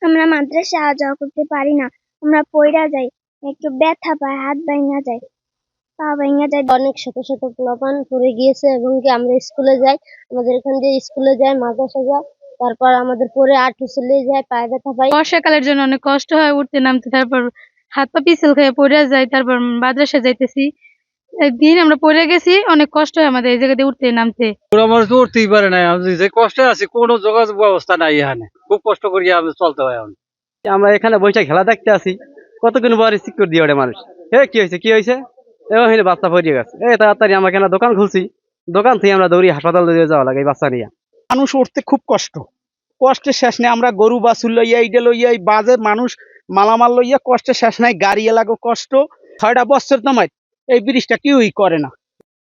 আমরা মাদ্রাসা যাওয়া করতে পারি না, আমরা পইড়া যাই, একটু ব্যথা পায়, হাত ভাঙা যায়, পা ভাঙা যায়। অনেক শত শত পোলাপান পড়ে গিয়েছে এবং কি আমরা স্কুলে যাই, আমাদের এখান দিয়ে স্কুলে যাই, মাদ্রাসা যাই, তারপর আমাদের পরে আঁটু চলে যায়, পায়ে ব্যথা পাই। বর্ষাকালের জন্য অনেক কষ্ট হয় উঠতে নামতে, তারপর হাত পা পিছল খেয়ে পড়ে যায়, তারপর মাদ্রাসা যাইতেছি, একদিন আমরা পড়ে গেছি, অনেক কষ্ট হয় আমাদের এই জায়গা দিয়ে উঠতে নামতে। আমার তো উঠতেই পারে না, আমি যে কষ্টে আছি কোনো যোগাযোগ ব্যবস্থা নাই এখানে, খুব কষ্ট করি আমি চলতে হয় এখন। আমরা এখানে বসে খেলা দেখতে আসি, কতক্ষণ পরে সিকিউর দিয়ে ওঠে মানুষ, কি হয়েছে কি হয়েছে, এবং বাচ্চা পড়ে গেছে, তাড়াতাড়ি আমরা এখানে দোকান খুলছি, দোকান থেকে আমরা দৌড়ি হাসপাতাল দিয়ে যাওয়া লাগে এই বাচ্চা নিয়ে। মানুষ উঠতে খুব কষ্টের শেষ নেই। আমরা গরু বাছুর লইয়া এইটা লইয়া এই বাজে মানুষ মালামাল লইয়া কষ্টের শেষ নাই, গাড়ি এলাকা কষ্ট। 6টা বছর তোমার এই ব্রিজটা কেউই করে না।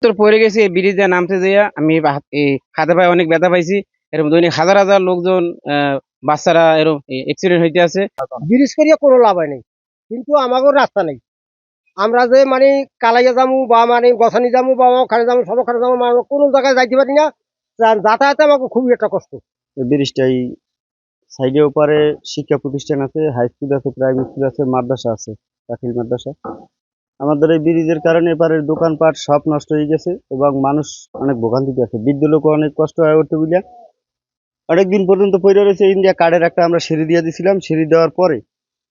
তোর পড়ে গেছি এই ব্রিজে নামতে যাইয়া, আমি হাতে পায়ে অনেক ব্যথা পাইছি। এরকম দৈনিক হাজার হাজার লোকজন, বাচ্চারা এরকম অ্যাক্সিডেন্ট হইতে আছে। ব্রিজ করিয়া কোনো লাভ হয় নাই, কিন্তু আমাকে রাস্তা নেই। আমরা যে মানে কালাইয়া যাবো বা মানে গছানি যাবো বা ওখানে যাবো সবখানে যাবো, মানে কোনো জায়গায় যাইতে পারি না, যাতায়াতে আমাকে খুবই একটা কষ্ট। ব্রিজটাই সাইডে ওপারে শিক্ষা প্রতিষ্ঠান আছে, হাই স্কুল আছে, প্রাইমারি স্কুল আছে, মাদ্রাসা আছে, দাখিল মাদ্রাসা। আমাদের এই ব্রিজের কারণে এপারের দোকানপাট সব নষ্ট হয়ে গেছে এবং মানুষ অনেক ভোগান্তিতে আছে, বৃদ্ধ লোক অনেক কষ্ট হয়ে উঠতে বুঝলে। অনেকদিন পর্যন্ত পড়ে রয়েছে ইন্ডিয়া কার্ডের একটা আমরা সিঁড়ি দিয়ে দিয়েছিলাম, সিঁড়ি দেওয়ার পরে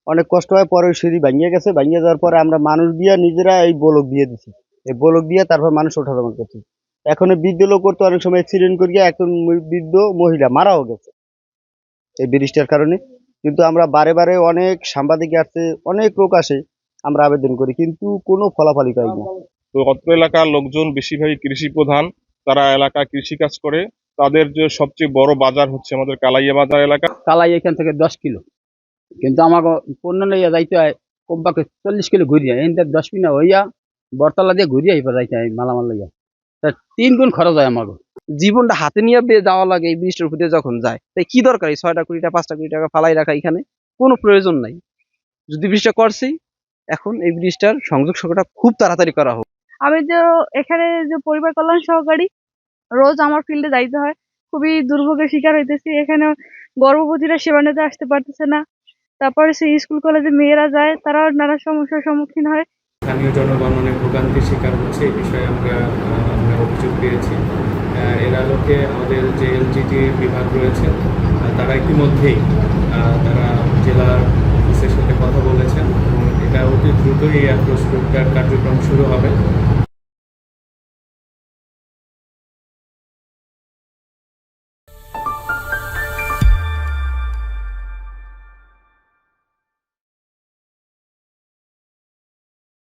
অনেক কষ্ট হয়, পরে ওই সিঁড়ি ভাঙিয়ে গেছে, ভাঙিয়ে যাওয়ার পরে আমরা মানুষ দিয়ে নিজেরা এই ব্লক দিয়ে দিচ্ছি, এই ব্লক দিয়ে তারপর মানুষ ওঠানামা করছে। এখন বৃদ্ধ লোক করতে অনেক সময় অ্যাক্সিডেন্ট করিয়া একজন বৃদ্ধ মহিলা মারাও গেছে এই ব্রিজটার কারণে। কিন্তু আমরা বারে বারে অনেক সাংবাদিক আসছে, অনেক লোক আসে, আমরা আবেদন করি কিন্তু কোনো ফলাফলই পাই না। তো অত্র এলাকার লোকজন বেশিরভাগই কৃষি প্রধান, তারা এলাকা কৃষি কাজ করে। তাদের যে সবচেয়ে বড় বাজার হচ্ছে আমাদের কালাইয়া বাজার এলাকা। কালাই এখান থেকে 10 কিলো, কিন্তু আমাকে পণ্য লইয়া যাইতে হয় কমপক্ষে 40 কিলো ঘুরিয়া, এখান 10 মিনা হইয়া বরতলা দিয়ে ঘুরিয়া এবার যাইতে হয় মালামাল লইয়া, 3 গুণ খরচ হয় আমাকে। জীবনটা হাতে নিয়ে যাওয়া লাগে এই ব্রিজটার উপরে যখন যায়, তাই কি দরকার এই 6টা কোটি টাকা 5টা কোটি টাকা ফালাই রাখা, এখানে কোনো প্রয়োজন নাই। যদি ব্রিজটা করছি, এখন এই ব্রিজটার সংযোগ সংখ্যাটা খুব তাড়াতাড়ি করা হোক। আমি যে এখানে যে পরিবার কল্যাণ সহকারী, রোজ আমার ফিল্ডে যাইতে হয়, খুবই দুর্ভোগের শিকার হইতেছি। এখানে গর্ভবতীরা সেবা নিতে আসতে পারতেছে না, তারপরে সেই স্কুল কলেজে মেয়েরা যায়, তারাও নানা সমস্যার সম্মুখীন হয়। স্থানীয় জনগণ অনেক ভোগান্তির শিকার হচ্ছে, এই বিষয়ে আমরা অভিযোগ পেয়েছি। এর আলোকে আমাদের যে এলজিটি বিভাগ রয়েছে, তারা ইতিমধ্যেই তারা জেলার অফিসের সাথে কথা বলেছেন এবং এটা অতি দ্রুতই এই কার্যক্রম শুরু হবে।